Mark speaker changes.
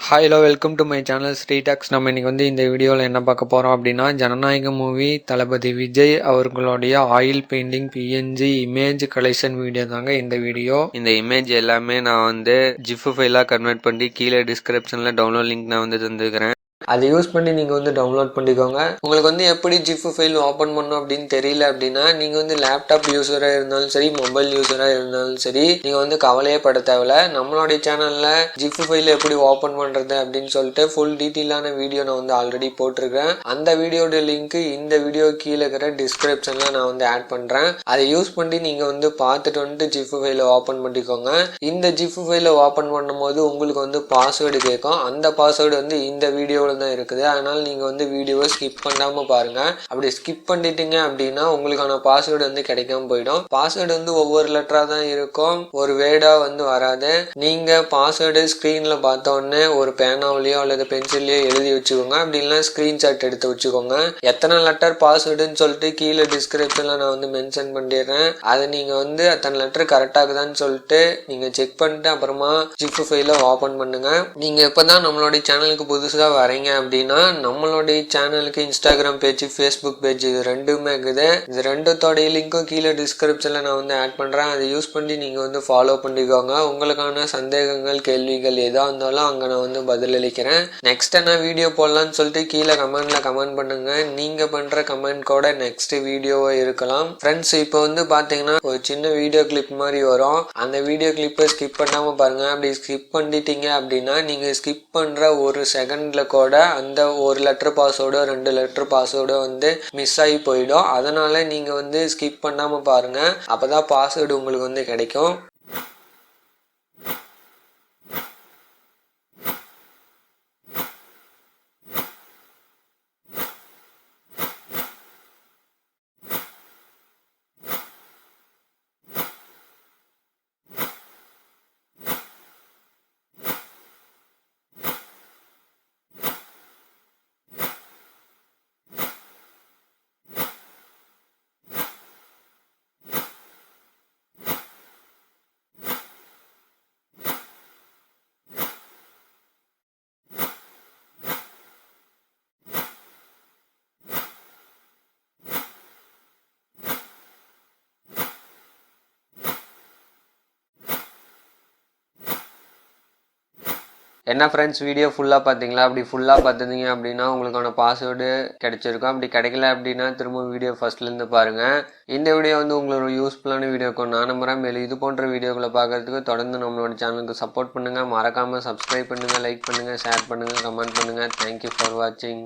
Speaker 1: Hi hello welcome to my channel ஸ்ரீடாக்ஸ். நம்ம இன்னைக்கு இந்த வீடியோவில் என்ன பார்க்க போகிறோம் அப்படின்னா, ஜனநாயக மூவி தளபதி விஜய் அவர்களுடைய oil painting PNG image collection video தாங்க இந்த வீடியோ. இந்த இமேஜ் எல்லாமே நான் ஜிஃப் ஃபைலாக கன்வெர்ட் பண்ணி கீழே டிஸ்கிரிப்ஷனில் டவுன்லோட் லிங்க் நான் தந்துக்கிறேன். அதை யூஸ் பண்ணி நீங்கள் டவுன்லோட் பண்ணிக்கோங்க. உங்களுக்கு எப்படி ஜிஃப் ஃபைல் ஓப்பன் பண்ணணும் அப்படின்னு தெரியல அப்படின்னா, நீங்கள் லேப்டாப் யூஸராக இருந்தாலும் சரி, மொபைல் யூஸராக இருந்தாலும் சரி, நீங்கள் கவலையே பட தேவையில்ல. நம்மளுடைய சேனலில் ஜிஃப் ஃபைல் எப்படி ஓப்பன் பண்ணுறது அப்படின்னு சொல்லிட்டு ஃபுல் டீட்டெயிலான வீடியோ நான் ஆல்ரெடி போட்டிருக்கேன். அந்த வீடியோட லிங்க் இந்த வீடியோ கீழே இருக்கிற டிஸ்கிரிப்ஷனில் நான் ஆட் பண்ணுறேன். அதை யூஸ் பண்ணி நீங்கள் பார்த்துட்டு ஜிஃப் ஃபைலை ஓப்பன் பண்ணிக்கோங்க. இந்த ஜிஃப் ஃபைலை ஓப்பன் பண்ணும்போது உங்களுக்கு பாஸ்வேர்டு கேட்கும். அந்த பாஸ்வேர்டு இந்த வீடியோவில் தான் இருக்குது. அதனால நீங்க வீடியோவை ஸ்கிப் பண்ணாம பாருங்க. அப்படி ஸ்கிப் பண்ணிட்டீங்க அப்படின்னா உங்களுக்கான பாஸ்வேர்டு கிடைக்காம போயிடும். பாஸ்வேர்டு ஒவ்வொரு லெட்டரா தான் இருக்கும், ஒரு வேர்டா வராது. நீங்க பாஸ்வேர்டு ஸ்கிரீன்ல பார்த்த உடனே ஒரு பேனாவிலயோ அல்லது பென்சில்லயோ எழுதி வச்சுக்கோங்க. அப்படி இல்லைன்னா ஸ்கிரீன்ஷாட் எடுத்து வச்சுக்கோங்க. எத்தனை லெட்டர் பாஸ்வேர்டுன்னு சொல்லிட்டு கீழே டிஸ்கிரிப்ஷன்ல நான் மென்ஷன் பண்ணிடுறேன். அதை நீங்க அத்தனை லெட்டர் கரெக்டா இருக்குதான்னு சொல்லிட்டு நீங்க செக் பண்ணிட்டு அப்புறமா ஜிப் ஃபைலை ஓபன் பண்ணுங்க. நீங்க இப்பதான் நம்மளுடைய சேனலுக்கு புதுசா வரீங்க அப்படின்னா, நம்மளுடைய சேனலுக்கு இன்ஸ்டாகிராம் பேஜ், ஃபேஸ்புக் பேஜ் இது ரெண்டுமே இருக்குது. இது ரெண்டுத்தோடைய லிங்க்கும் கீழே டிஸ்கிரிப்ஷன்ல நான் ஆட் பண்றேன். அதை யூஸ் பண்ணி நீங்க ஃபாலோ பண்ணிக்கோங்க. உங்களுக்கான சந்தேகங்கள், கேள்விகள் எதா இருந்தாலும் அங்க நான் பதிலளிக்கிறேன். நெக்ஸ்ட் என்ன வீடியோ போடலாம்னு சொல்லிட்டு கீழே கமெண்ட்ல கமெண்ட் பண்ணுங்க. நீங்க பண்ற கமெண்ட் கூட நெக்ஸ்ட் வீடியோவா இருக்கலாம். ஃப்ரெண்ட்ஸ், இப்போ பாத்தீங்கன்னா ஒரு சின்ன வீடியோ கிளிப் மாதிரி வரும். அந்த வீடியோ கிளிப்பை ஸ்கிப் பண்ணாம பாருங்க. அப்படி ஸ்கிப் பண்ணிட்டீங்க அப்படின்னா நீங்க ஸ்கிப் பண்ற ஒரு செகண்ட்ல கூட அந்த ஒரு லெட்டர் பாஸ்வேர்டோ 2 லெட்டர் பாஸ்வேர்டோ மிஸ் ஆகி போயிடும். அதனால நீங்க ஸ்கிப் பண்ணாம பாருங்க. அப்பதான் பாஸ்வேர்டு உங்களுக்கு கிடைக்கும். என்ன ஃப்ரெண்ட்ஸ், வீடியோ ஃபுல்லாக பார்த்தீங்களா? அப்படி ஃபுல்லாக பார்த்துருந்தீங்க அப்படின்னா உங்களுக்கான பாஸ்வேர்டு கிடைச்சிருக்கும். அப்படி கிடைக்கல அப்படின்னா திரும்ப வீடியோ ஃபர்ஸ்ட்லேருந்து பாருங்கள். இந்த வீடியோ உங்களுக்கு யூஸ்ஃபுல்லான வீடியோ இருக்கும் நான் நம்புறேன். மேலும் இது போன்ற வீடியோக்களை பார்க்கறதுக்கு தொடர்ந்து நம்மளோட சேனலுக்கு சப்போர்ட் பண்ணுங்கள். மறக்காமல் சப்ஸ்கிரைப் பண்ணுங்கள், லைக் பண்ணுங்கள், ஷேர் பண்ணுங்கள், கமெண்ட் பண்ணுங்கள். தேங்க்யூ ஃபார் வாட்சிங்.